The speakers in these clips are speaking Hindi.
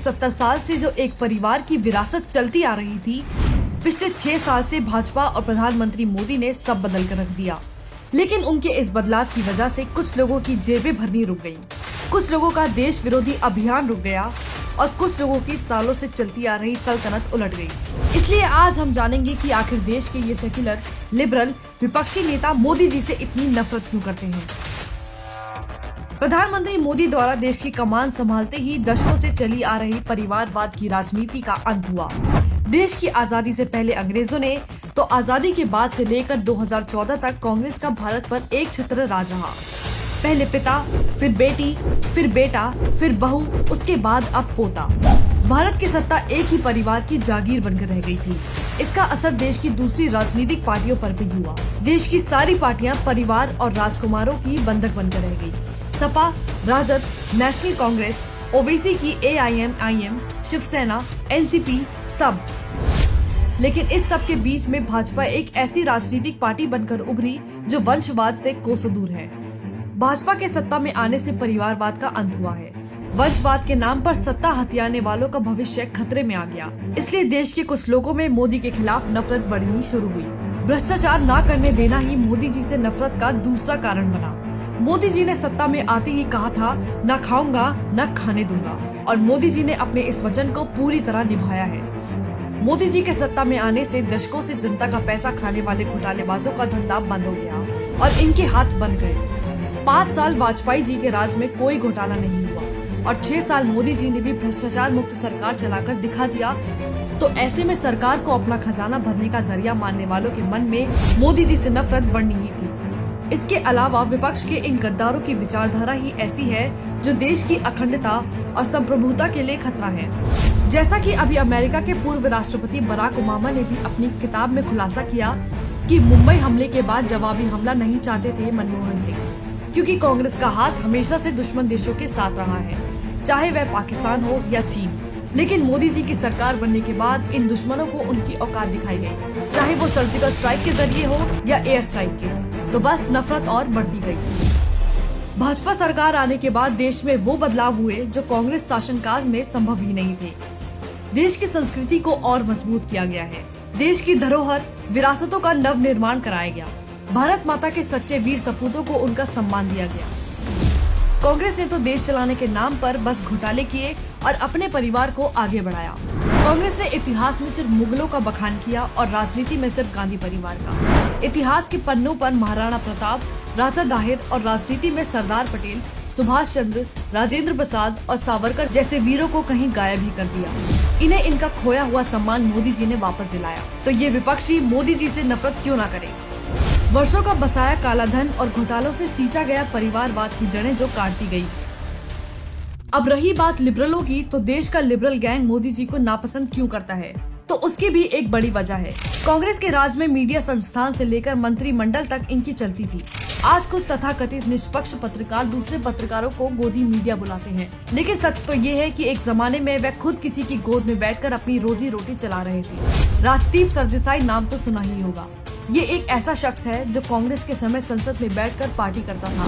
70 साल से जो एक परिवार की विरासत चलती आ रही थी, पिछले 6 साल से भाजपा और प्रधानमंत्री मोदी ने सब बदल कर रख दिया। लेकिन उनके इस बदलाव की वजह से कुछ लोगों की जेबें भरनी रुक गयी, कुछ लोगों का देश विरोधी अभियान रुक गया और कुछ लोगों की सालों से चलती आ रही सल्तनत उलट गई। इसलिए आज हम जानेंगे कि आखिर देश के ये सेक्युलर, लिबरल, विपक्षी नेता मोदी जी से इतनी नफरत क्यों करते हैं। प्रधानमंत्री मोदी द्वारा देश की कमान संभालते ही दशकों से चली आ रही परिवारवाद की राजनीति का अंत हुआ। देश की आजादी से पहले अंग्रेजों ने तो आजादी के बाद से लेकर 2014 तक कांग्रेस का भारत पर एक छत्र राज रहा। पहले पिता, फिर बेटी, फिर बेटा, फिर बहू, उसके बाद अब पोता। भारत की सत्ता एक ही परिवार की जागीर बनकर रह गई थी। इसका असर देश की दूसरी राजनीतिक पार्टियों पर भी हुआ। देश की सारी पार्टियां परिवार और राजकुमारों की बंधक बनकर रह गई। सपा, राजद, नेशनल कांग्रेस, ओवैसी की AIM, शिवसेना, NCP, सब। लेकिन इस सब के बीच में भाजपा एक ऐसी राजनीतिक पार्टी बनकर उभरी जो वंशवाद से कोसों दूर है। भाजपा के सत्ता में आने से परिवारवाद का अंत हुआ है। वंशवाद के नाम पर सत्ता हथियाने वालों का भविष्य खतरे में आ गया। इसलिए देश के कुछ लोगों में मोदी के खिलाफ नफरत बढ़नी शुरू हुई। भ्रष्टाचार न करने देना ही मोदी जी से नफरत का दूसरा कारण बना। मोदी जी ने सत्ता में आते ही कहा था, न खाऊंगा न खाने दूंगा, और मोदी जी ने अपने इस वचन को पूरी तरह निभाया है। मोदी जी के सत्ता में आने से दशकों से जनता का पैसा खाने वाले घोटालेबाजों का धंधा बंद हो गया और इनके हाथ बंद गए। 5 साल वाजपेयी जी के राज में कोई घोटाला नहीं हुआ और 6 साल मोदी जी ने भी भ्रष्टाचार मुक्त सरकार चलाकर दिखा दिया। तो ऐसे में सरकार को अपना खजाना भरने का जरिया मानने वालों के मन में मोदी जी से नफरत बढ़नी ही थी। इसके अलावा विपक्ष के इन गद्दारों की विचारधारा ही ऐसी है जो देश की अखंडता और संप्रभुता के लिए खतरा है। जैसा कि अभी अमेरिका के पूर्व राष्ट्रपति बराक ओबामा ने भी अपनी किताब में खुलासा किया कि मुंबई हमले के बाद जवाबी हमला नहीं चाहते थे मनमोहन सिंह, क्योंकि कांग्रेस का हाथ हमेशा से दुश्मन देशों के साथ रहा है, चाहे वह पाकिस्तान हो या चीन। लेकिन मोदी जी की सरकार बनने के बाद इन दुश्मनों को उनकी औकात दिखाई गई, चाहे वो सर्जिकल स्ट्राइक के जरिए हो या एयर स्ट्राइक के, तो बस नफरत और बढ़ती गई। भाजपा सरकार आने के बाद देश में वो बदलाव हुए जो कांग्रेस शासनकाल में संभव ही नहीं थे। देश की संस्कृति को और मजबूत किया गया है। देश की धरोहर, विरासतों का नव निर्माण कराया गया। भारत माता के सच्चे वीर सपूतों को उनका सम्मान दिया गया। कांग्रेस ने तो देश चलाने के नाम पर बस घोटाले किए और अपने परिवार को आगे बढ़ाया। कांग्रेस ने इतिहास में सिर्फ मुगलों का बखान किया और राजनीति में सिर्फ गांधी परिवार का। इतिहास के पन्नों पर महाराणा प्रताप, राजा दाहिर और राजनीति में सरदार पटेल, सुभाष चंद्र, राजेंद्र प्रसाद और सावरकर जैसे वीरों को कहीं गायब ही कर दिया। इन्हें इनका खोया हुआ सम्मान मोदी जी ने वापस दिलाया। तो ये विपक्षी मोदी जी से नफरत क्यों ना करे। वर्षों का बसाया काला धन और घोटालों से सींचा गया परिवारवाद की जड़ें जो काटती गई। अब रही बात लिबरलों की, तो देश का लिबरल गैंग मोदी जी को नापसंद क्यों करता है, तो उसकी भी एक बड़ी वजह है। कांग्रेस के राज में मीडिया संस्थान से लेकर मंत्रिमंडल तक इनकी चलती थी। आज कुछ तथाकथित निष्पक्ष पत्रकार दूसरे पत्रकारों को गोदी मीडिया बुलाते हैं, लेकिन सच तो ये है कि एक जमाने में वह खुद किसी की गोद में बैठकर अपनी रोजी रोटी चला रहे थे। राजदीप सरदेसाई नाम तो सुना ही होगा। ये एक ऐसा शख्स है जो कांग्रेस के समय संसद में बैठकर पार्टी करता था।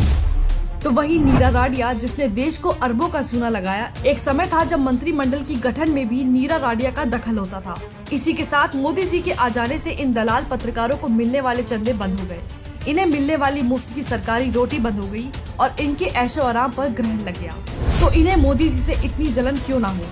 तो वही नीरा राडिया, जिसने देश को अरबों का चूना लगाया। एक समय था जब मंत्रिमंडल की गठन में भी नीरा राडिया का दखल होता था। इसी के साथ मोदी जी के आ जाने से इन दलाल पत्रकारों को मिलने वाले चंदे बंद हो गए। इन्हें मिलने वाली मुफ्त की सरकारी रोटी बंद हो गई और इनके ऐशो आराम पर ग्रहण लग गया। तो इन्हें मोदी जी से इतनी जलन क्यों ना हो।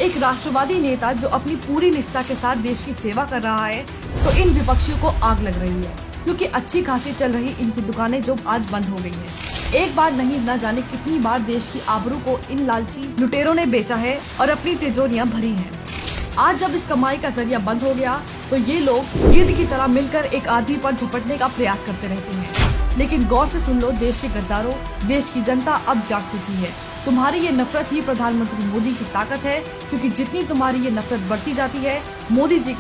एक राष्ट्रवादी नेता जो अपनी पूरी निष्ठा के साथ देश की सेवा कर रहा है, तो इन विपक्षियों को आग लग रही है, क्योंकि अच्छी खासी चल रही इनकी दुकानें जो आज बंद हो गई हैं। एक बार नहीं, न जाने कितनी बार देश की आबरू को इन लालची लुटेरों ने बेचा है और अपनी तिजोरियां भरी हैं। आज जब इस कमाई का जरिया बंद हो गया, तो ये लोग गिद्ध की तरह मिलकर एक आदमी पर झपटने का प्रयास करते रहते हैं। लेकिन गौर से सुन लो, देश के गद्दारों, देश की जनता अब जाग चुकी है। तुम्हारी ये नफरत ही प्रधानमंत्री मोदी की ताकत है, क्योंकि जितनी तुम्हारी ये नफरत बढ़ती जाती है, मोदी जी के